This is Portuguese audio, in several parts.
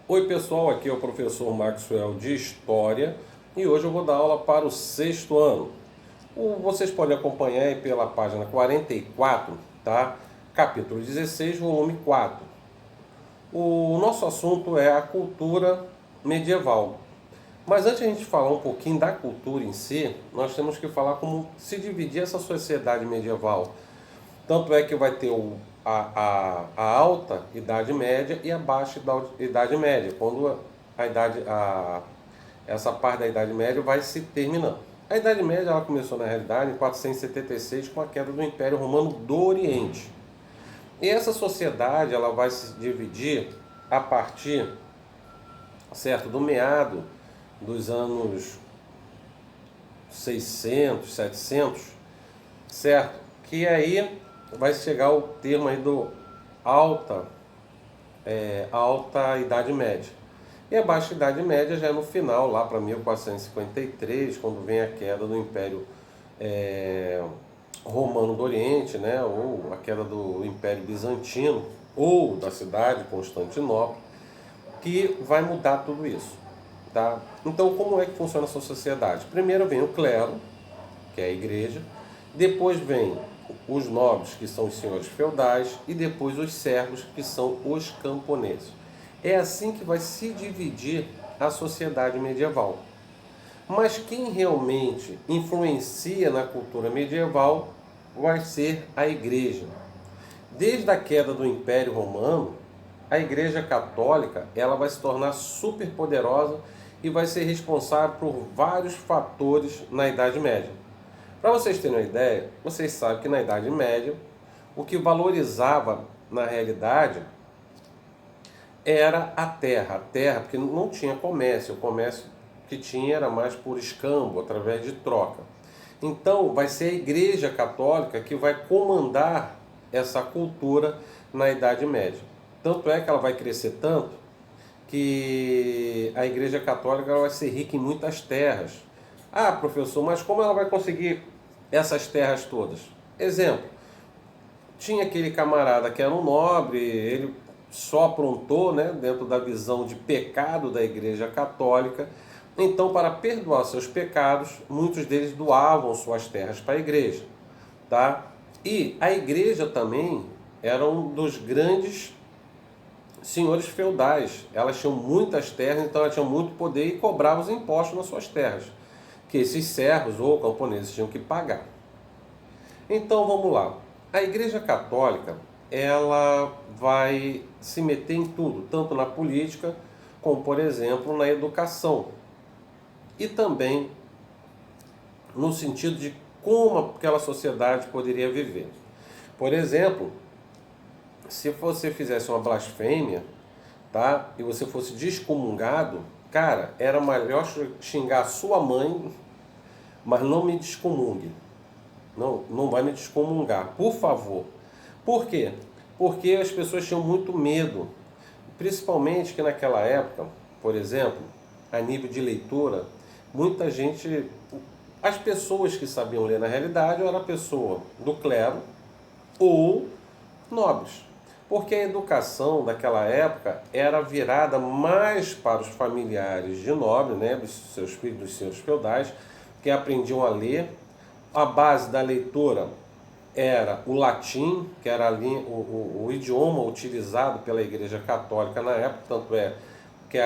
Oi pessoal, aqui é o professor Maxwell de História e hoje eu vou dar aula para o sexto ano. Vocês podem acompanhar aí pela página 44, tá? Capítulo 16, volume 4. O nosso assunto é a cultura medieval. Mas antes de a gente falar um pouquinho da cultura em si, nós temos que falar como se dividir essa sociedade medieval. Tanto é que vai ter a alta Idade Média e a baixa Idade Média, quando essa parte da Idade Média vai se terminando. A Idade Média ela começou na realidade em 476 com a queda do Império Romano do Oriente. E essa sociedade ela vai se dividir a partir, certo, do meado dos anos 600, 700, certo? Que aí vai chegar o termo aí do alta, alta Idade Média. E a Baixa Idade Média já é no final, lá para 1453, quando vem a queda do Império Romano do Oriente, né, ou a queda do Império Bizantino, ou da cidade de Constantinopla, que vai mudar tudo isso. Tá? Então, como é que funciona essa sociedade? Primeiro vem o clero, que é a igreja, depois vem os nobres, que são os senhores feudais, e depois os servos, que são os camponeses. É assim que vai se dividir a sociedade medieval. Mas quem realmente influencia na cultura medieval vai ser a igreja. Desde a queda do Império Romano, a Igreja Católica ela vai se tornar super poderosa e vai ser responsável por vários fatores na Idade Média. Para vocês terem uma ideia, vocês sabem que na Idade Média o que valorizava na realidade era a terra, porque não tinha comércio, o comércio que tinha era mais por escambo, através de troca. Então vai ser a Igreja Católica que vai comandar essa cultura na Idade Média. Tanto é que ela vai crescer tanto que a Igreja Católica ela vai ser rica em muitas terras. Ah, professor, mas como ela vai conseguir essas terras todas? Exemplo, tinha aquele camarada que era um nobre, ele só aprontou, né, dentro da visão de pecado da Igreja Católica. Então, para perdoar seus pecados, muitos deles doavam suas terras para a igreja, tá? E a igreja também era um dos grandes senhores feudais. Elas tinham muitas terras, então elas tinham muito poder e cobravam os impostos nas suas terras, que esses servos ou camponeses tinham que pagar. Então vamos lá. A Igreja Católica ela vai se meter em tudo, tanto na política como, por exemplo, na educação. E também no sentido de como aquela sociedade poderia viver. Por exemplo, se você fizesse uma blasfêmia, tá? E você fosse descomungado, cara, era melhor xingar a sua mãe, mas não me descomungue. Não vai me descomungar, por favor. Por quê? Porque as pessoas tinham muito medo, principalmente que naquela época, por exemplo, a nível de leitura, muita gente, as pessoas que sabiam ler na realidade era a pessoa do clero ou nobres. Porque a educação daquela época era virada mais para os familiares de nobre, né, dos seus filhos, dos senhores feudais, que aprendiam a ler. A base da leitura era o latim, que era o idioma utilizado pela Igreja Católica na época, tanto é que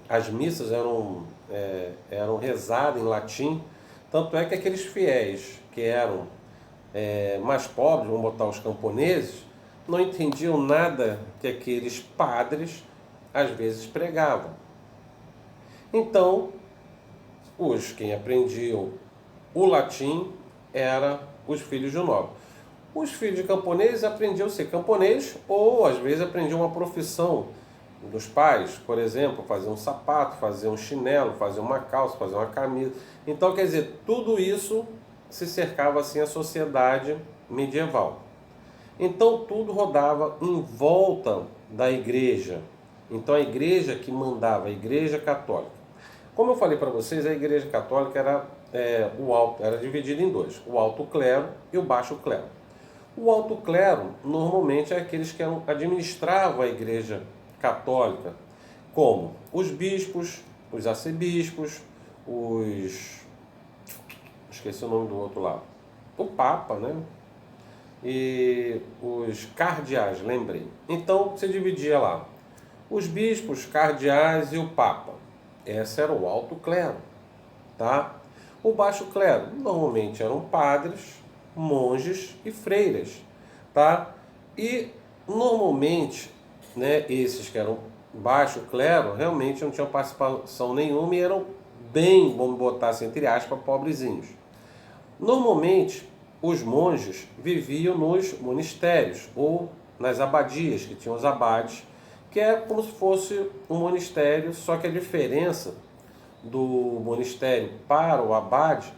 as missas eram rezadas em latim, tanto é que aqueles fiéis que eram mais pobres, vamos botar os camponeses, não entendiam nada que aqueles padres às vezes pregavam. Então, quem aprendiam o latim era os filhos de nobre. Os filhos de camponeses aprendiam a ser camponês ou às vezes aprendiam uma profissão dos pais, por exemplo, fazer um sapato, fazer um chinelo, fazer uma calça, fazer uma camisa. Então, quer dizer, tudo isso se cercava assim a sociedade medieval. Então tudo rodava em volta da igreja. Então a igreja que mandava, a igreja católica. Como eu falei para vocês, a igreja católica era dividida em dois, o alto clero e o baixo clero. O alto clero normalmente é aqueles que administravam a igreja católica, como os bispos, os arcebispos, os... esqueci o nome do outro lado. O Papa, né? E os cardeais, lembrei. Então você dividia lá os bispos, cardeais e o Papa. Esse era o alto clero, tá? O baixo clero normalmente eram padres, monges e freiras, tá? E normalmente, né, esses que eram baixo clero realmente não tinham participação nenhuma e eram bem, vamos botar assim, entre aspas, pobrezinhos. Normalmente, os monges viviam nos monastérios ou nas abadias, que tinham os abades, que é como se fosse um monastério, só que a diferença do monastério para o abade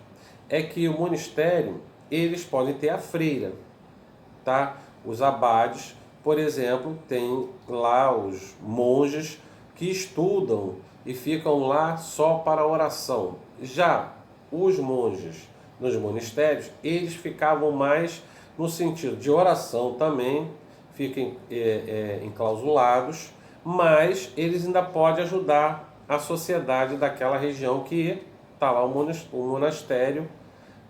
é que o monastério, eles podem ter a freira, tá? Os abades, por exemplo, tem lá os monges que estudam e ficam lá só para oração. Já os monges nos monastérios, eles ficavam mais no sentido de oração também, ficam enclausulados, mas eles ainda podem ajudar a sociedade daquela região que está lá o monastério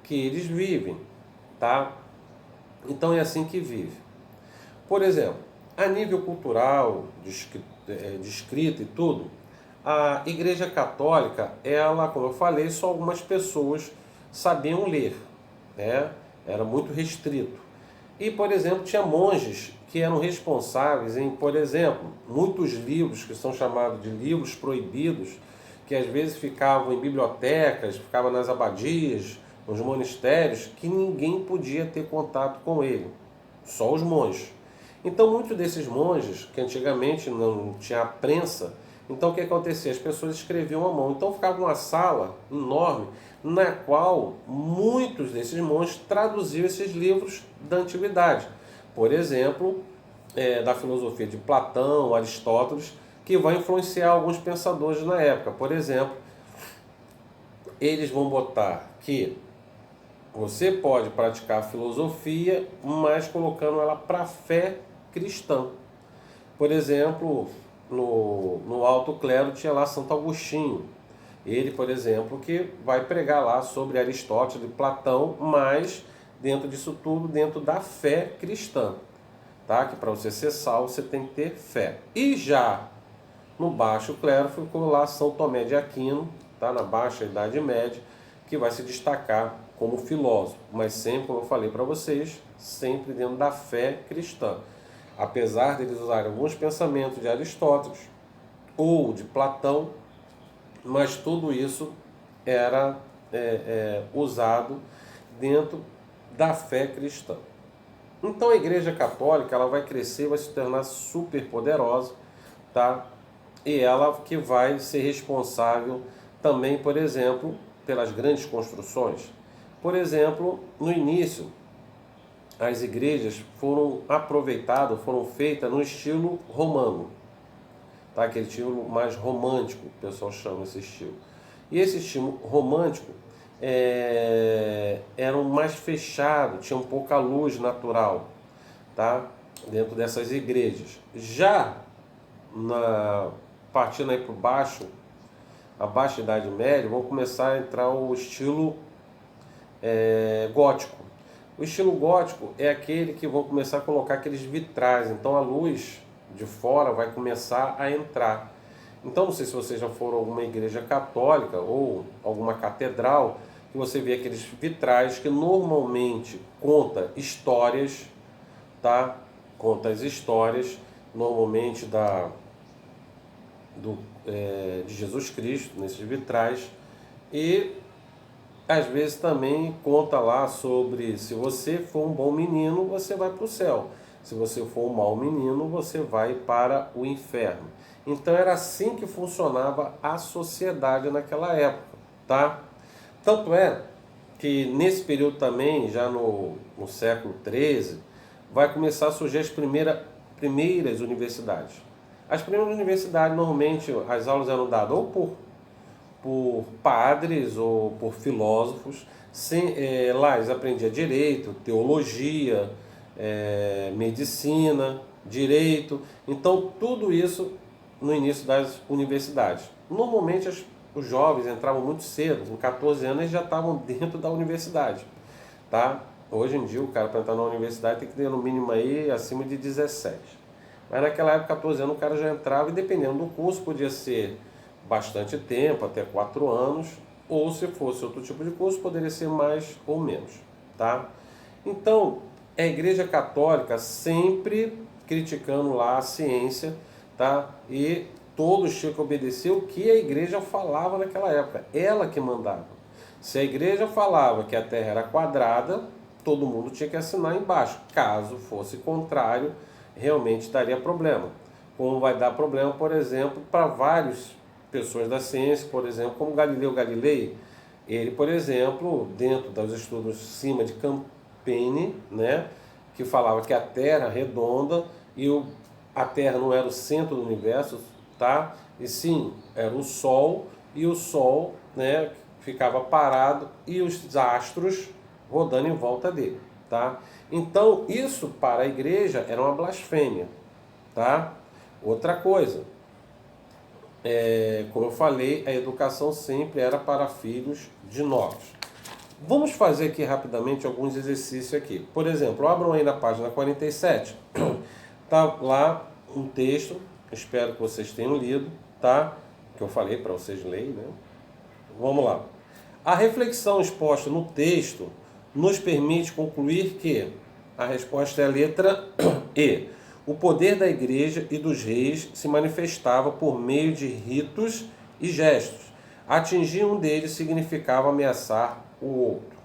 que eles vivem, tá? Então é assim que vive. Por exemplo, a nível cultural, de escrita e tudo, a Igreja Católica, ela, como eu falei, só algumas pessoas sabiam ler, né? Era muito restrito. E, por exemplo, tinha monges que eram responsáveis em, por exemplo, muitos livros que são chamados de livros proibidos, que às vezes ficavam em bibliotecas, ficavam nas abadias, nos monastérios, que ninguém podia ter contato com ele, só os monges. Então, muitos desses monges, que antigamente não tinha a prensa, então o que acontecia? As pessoas escreviam à mão. Então ficava uma sala enorme na qual muitos desses monges traduziam esses livros da antiguidade. Por exemplo, da filosofia de Platão, Aristóteles, que vai influenciar alguns pensadores na época. Por exemplo, eles vão botar que você pode praticar a filosofia, mas colocando ela para a fé cristã. Por exemplo, no alto clero tinha lá Santo Agostinho. Ele, por exemplo, que vai pregar lá sobre Aristóteles e Platão, mas dentro disso tudo, dentro da fé cristã. Tá? Que para você ser salvo, você tem que ter fé. E já no baixo clero ficou lá São Tomé de Aquino, tá? Na baixa Idade Média, que vai se destacar como filósofo, mas sempre, como eu falei para vocês, sempre dentro da fé cristã. Apesar de eles usarem alguns pensamentos de Aristóteles ou de Platão, mas tudo isso era usado dentro da fé cristã. Então a Igreja Católica ela vai crescer, vai se tornar super poderosa, tá? E ela que vai ser responsável também, por exemplo, pelas grandes construções. Por exemplo, no início, as igrejas foram aproveitadas, foram feitas no estilo romano, tá? Aquele estilo mais romântico, o pessoal chama esse estilo. E esse estilo romântico era mais fechado, tinha um pouca luz natural, tá? Dentro dessas igrejas. Já partindo aí para baixo, a baixa Idade Média, vão começar a entrar o estilo gótico. O estilo gótico é aquele que vão começar a colocar aqueles vitrais, então a luz de fora vai começar a entrar. Então não sei se vocês já foram a alguma igreja católica ou alguma catedral, que você vê aqueles vitrais que normalmente conta histórias, tá? Conta as histórias normalmente de Jesus Cristo nesses vitrais, e às vezes também conta lá sobre se você for um bom menino, você vai para o céu. Se você for um mau menino, você vai para o inferno. Então era assim que funcionava a sociedade naquela época, tá? Tanto é que nesse período também, já no século XIII, vai começar a surgir as primeiras universidades. As primeiras universidades, normalmente, as aulas eram dadas ou por padres ou por filósofos. Lá eles aprendiam direito, teologia, medicina, direito. Então tudo isso no início das universidades. Normalmente os jovens entravam muito cedo, com 14 anos eles já estavam dentro da universidade, tá? Hoje em dia o cara para entrar na universidade tem que ter no mínimo aí acima de 17. Mas naquela época, 14 anos, o cara já entrava e dependendo do curso podia ser bastante tempo, até 4 anos, ou se fosse outro tipo de curso, poderia ser mais ou menos, tá? Então, a Igreja Católica sempre criticando lá a ciência, tá? E todos tinham que obedecer o que a igreja falava naquela época, ela que mandava. Se a igreja falava que a Terra era quadrada, todo mundo tinha que assinar embaixo. Caso fosse contrário, realmente daria problema. Como vai dar problema, por exemplo, para várias pessoas da ciência, por exemplo, como Galileu Galilei, ele, por exemplo, dentro dos estudos cima de Campini, né, que falava que a Terra é redonda e a Terra não era o centro do universo, tá? E sim, era o Sol, e o Sol, né, ficava parado e os astros rodando em volta dele, tá? Então, isso para a igreja era uma blasfêmia, tá? Outra coisa, como eu falei, a educação sempre era para filhos de nobres. Vamos fazer aqui rapidamente alguns exercícios aqui. Por exemplo, abram aí na página 47. Tá lá um texto, espero que vocês tenham lido, tá? Que eu falei para vocês lerem, né? Vamos lá. A reflexão exposta no texto nos permite concluir que a resposta é a letra E. O poder da igreja e dos reis se manifestava por meio de ritos e gestos. Atingir um deles significava ameaçar o outro.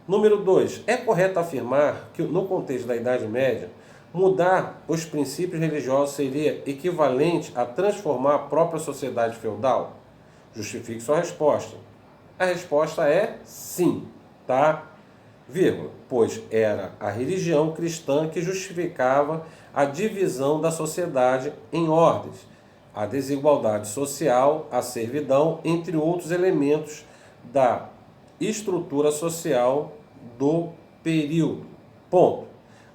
Número 2. É correto afirmar que, no contexto da Idade Média, mudar os princípios religiosos seria equivalente a transformar a própria sociedade feudal? Justifique sua resposta. A resposta é sim, tá? Vírgula, pois era a religião cristã que justificava a divisão da sociedade em ordens, a desigualdade social, a servidão, entre outros elementos da estrutura social do período. Ponto.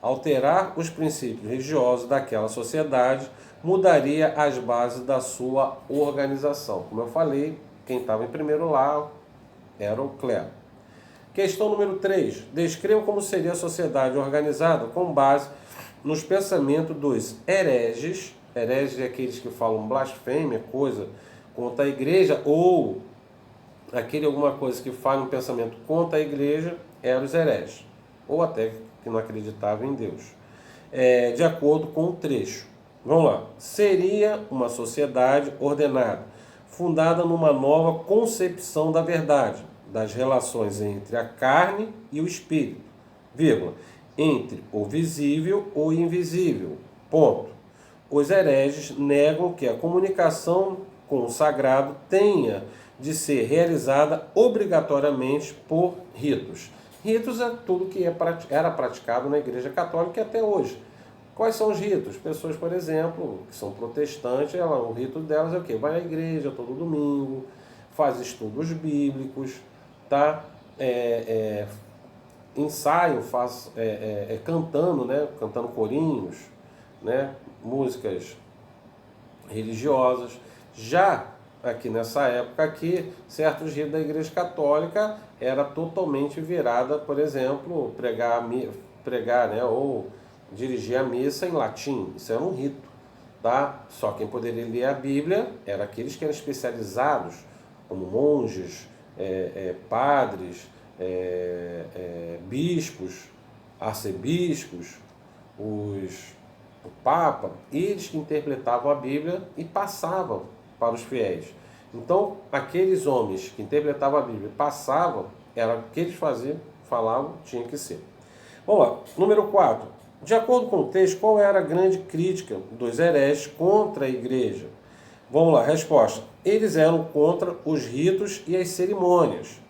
Alterar os princípios religiosos daquela sociedade mudaria as bases da sua organização. Como eu falei, quem estava em primeiro lá era o clero. Questão número 3. Descreva como seria a sociedade organizada com base nos pensamentos dos hereges. Hereges é aqueles que falam blasfêmia, coisa contra a igreja, ou aquele alguma coisa que fala um pensamento contra a igreja, eram os hereges, ou até que não acreditavam em Deus. De acordo com o trecho. Vamos lá. Seria uma sociedade ordenada, fundada numa nova concepção da verdade, das relações entre a carne e o espírito, vírgula, entre o visível e o invisível, ponto. Os hereges negam que a comunicação com o sagrado tenha de ser realizada obrigatoriamente por ritos. Ritos é tudo que era praticado na Igreja Católica até hoje. Quais são os ritos? Pessoas, por exemplo, que são protestantes, o rito delas é o quê? Vai à igreja todo domingo, faz estudos bíblicos, tá? Ensaiam, cantando, né? Cantando corinhos, né? Músicas religiosas. Já aqui nessa época aqui, certos ritos da Igreja Católica era totalmente virada, por exemplo, pregar, né? Ou dirigir a missa em latim. Isso era um rito, tá? Só quem poderia ler a Bíblia eram aqueles que eram especializados, como monges, padres, bispos, arcebispos, o Papa, eles que interpretavam a Bíblia e passavam para os fiéis. Então, aqueles homens que interpretavam a Bíblia e passavam, era o que eles falavam, tinha que ser. Vamos lá, número 4. De acordo com o texto, qual era a grande crítica dos hereges contra a igreja? Vamos lá, resposta. Eles eram contra os ritos e as cerimônias.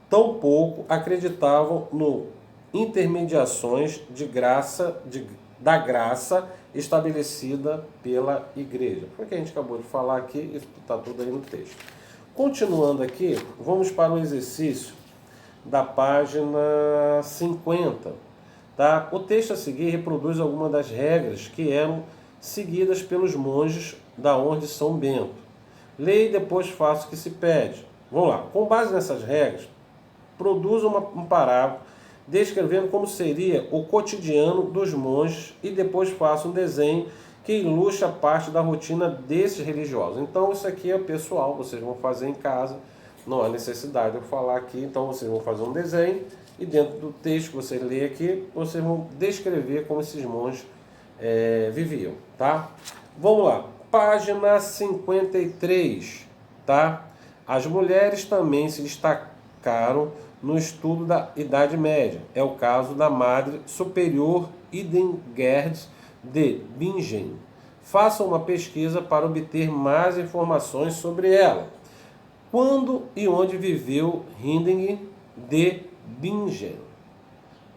Tampouco acreditavam no intermediações da graça estabelecida pela igreja. Foi o que a gente acabou de falar aqui, isso está tudo aí no texto. Continuando aqui, vamos para o exercício da página 50. Tá? O texto a seguir reproduz algumas das regras que eram seguidas pelos monges da Ordem de São Bento. Leia e depois faça o que se pede. Vamos lá. Com base nessas regras, produza um parágrafo descrevendo como seria o cotidiano dos monges e depois faça um desenho que ilustre a parte da rotina desses religiosos. Então isso aqui é pessoal, vocês vão fazer em casa, não há necessidade de eu falar aqui, então vocês vão fazer um desenho e dentro do texto que você lê aqui, vocês vão descrever como esses monges viviam, tá? Vamos lá, página 53, tá? As mulheres também se destacaram no estudo da Idade Média. É o caso da Madre Superior Hildegard de Bingen. Faça uma pesquisa para obter mais informações sobre ela. Quando e onde viveu Hildegard de Bingen?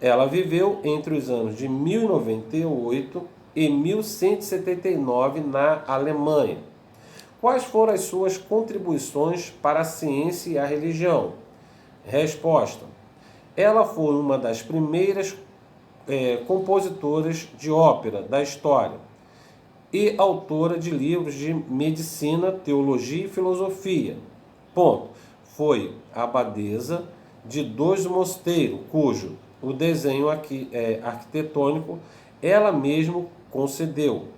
Ela viveu entre os anos de 1098 e 1179 na Alemanha. Quais foram as suas contribuições para a ciência e a religião? Resposta: ela foi uma das primeiras compositoras de ópera da história e autora de livros de medicina, teologia e filosofia. Ponto. Foi abadesa de 2 mosteiros, cujo o desenho arquitetônico ela mesma concedeu.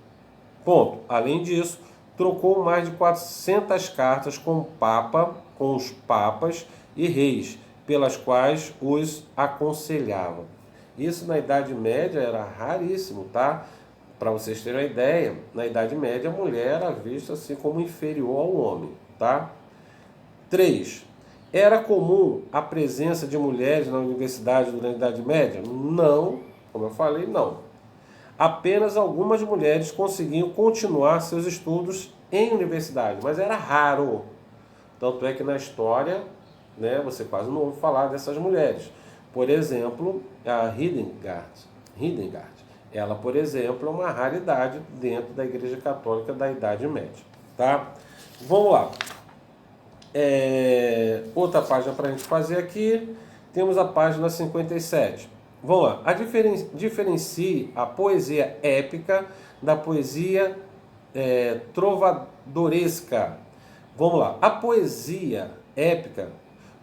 Ponto. Além disso, trocou mais de 400 cartas com os papas e reis, pelas quais os aconselhava. Isso na Idade Média era raríssimo, tá? Para vocês terem uma ideia, na Idade Média a mulher era vista assim como inferior ao homem, tá? 3. Era comum a presença de mulheres na universidade durante a Idade Média? Não, como eu falei, não. Apenas algumas mulheres conseguiam continuar seus estudos em universidade, mas era raro. Tanto é que na história, né, você quase não ouve falar dessas mulheres. Por exemplo, a Hildegard. Ela, por exemplo, é uma raridade dentro da Igreja Católica da Idade Média. Tá? Vamos lá. Outra página para a gente fazer aqui. Temos a página 57. Vamos lá. Diferencie a poesia épica da poesia trovadoresca. Vamos lá. A poesia épica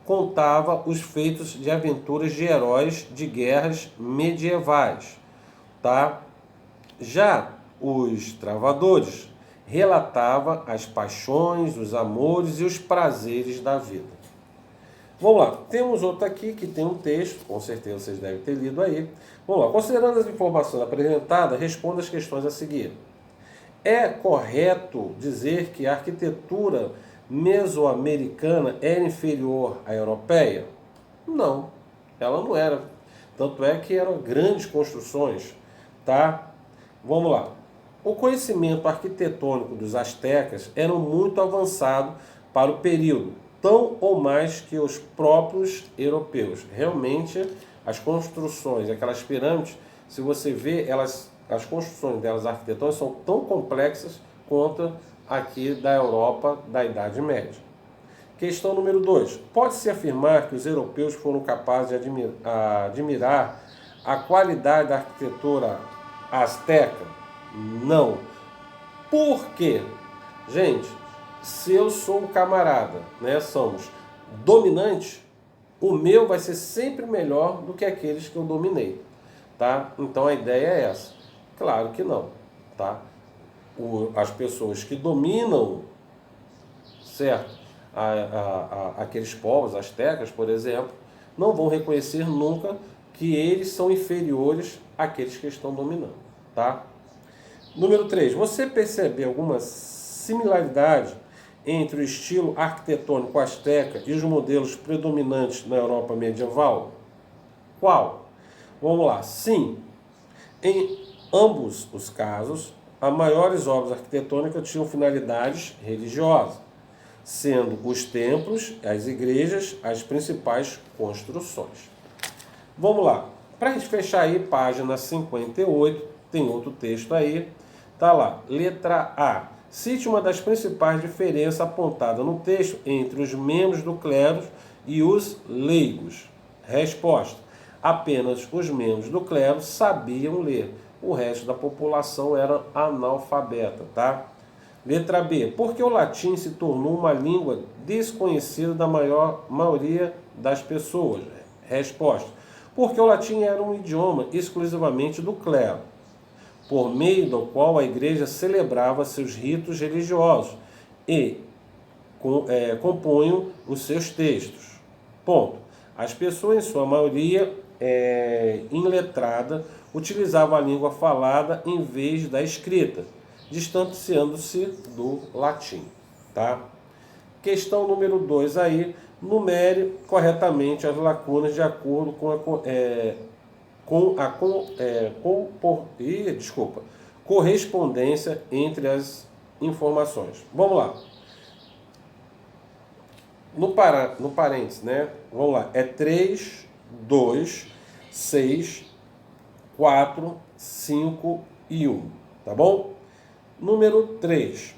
contava os feitos de aventuras de heróis de guerras medievais, tá? Já os trovadores relatavam as paixões, os amores e os prazeres da vida. Vamos lá, temos outro aqui que tem um texto, com certeza vocês devem ter lido aí. Vamos lá, considerando as informações apresentadas, responda as questões a seguir. É correto dizer que a arquitetura mesoamericana era inferior à europeia? Não, ela não era. Tanto é que eram grandes construções, tá? Vamos lá. O conhecimento arquitetônico dos astecas era muito avançado para o período, tão ou mais que os próprios europeus. Realmente, as construções, aquelas pirâmides, se você vê, as construções delas arquitetônicas são tão complexas quanto aqui da Europa da Idade Média. Questão número 2. Pode-se afirmar que os europeus foram capazes de admirar a qualidade da arquitetura asteca? Não. Por quê? Gente, se eu sou um camarada, né, somos dominantes, o meu vai ser sempre melhor do que aqueles que eu dominei, tá? Então a ideia é essa. Claro que não, tá? As pessoas que dominam, certo? Aqueles povos, astecas, por exemplo, não vão reconhecer nunca que eles são inferiores àqueles que estão dominando, tá? Número 3. Você percebeu alguma similaridade entre o estilo arquitetônico asteca e os modelos predominantes na Europa medieval? Qual? Vamos lá. Sim, em ambos os casos, as maiores obras arquitetônicas tinham finalidades religiosas, sendo os templos, as igrejas, as principais construções. Vamos lá. Para a gente fechar aí, página 58, tem outro texto aí. Tá lá. Letra A. Cite uma das principais diferenças apontadas no texto entre os membros do clero e os leigos. Resposta. Apenas os membros do clero sabiam ler. o resto da população era analfabeta, tá? Letra B. Por que o latim se tornou uma língua desconhecida da maioria das pessoas? Resposta. Porque o latim era um idioma exclusivamente do clero, por meio do qual a igreja celebrava seus ritos religiosos e compunham os seus textos. Ponto. As pessoas, em sua maioria iletrada, utilizavam a língua falada em vez da escrita, distanciando-se do latim. Tá? Questão número 2 aí, numere corretamente as lacunas de acordo com a correspondência entre as informações. Vamos lá. No parênteses, né? Vamos lá. É 3, 2, 6, 4, 5 e 1. Tá bom? Número 3.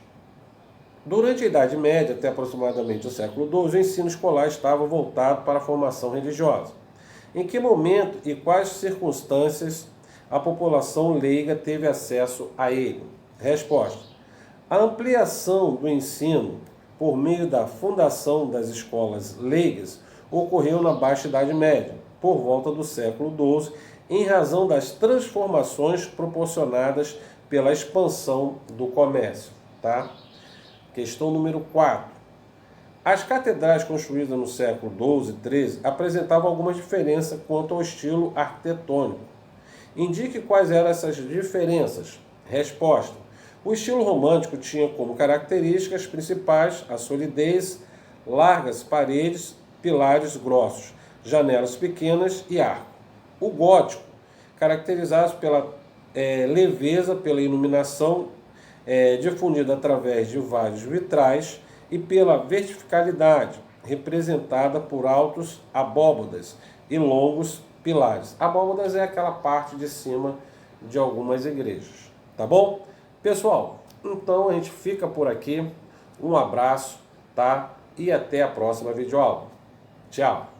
Durante a Idade Média, até aproximadamente o século XII, o ensino escolar estava voltado para a formação religiosa. Em que momento e quais circunstâncias a população leiga teve acesso a ele? Resposta. A ampliação do ensino por meio da fundação das escolas leigas ocorreu na Baixa Idade Média, por volta do século XII, em razão das transformações proporcionadas pela expansão do comércio. Tá? Questão número 4. As catedrais construídas no século XII e XIII apresentavam algumas diferenças quanto ao estilo arquitetônico. Indique quais eram essas diferenças. Resposta. O estilo romântico tinha como características principais a solidez, largas paredes, pilares grossos, janelas pequenas e arco. O gótico, caracterizado pela leveza, pela iluminação difundida através de vários vitrais e pela verticalidade, representada por altos abóbadas e longos pilares. Abóbadas é aquela parte de cima de algumas igrejas, tá bom? Pessoal, então a gente fica por aqui. Um abraço, tá? E até a próxima videoaula. Tchau!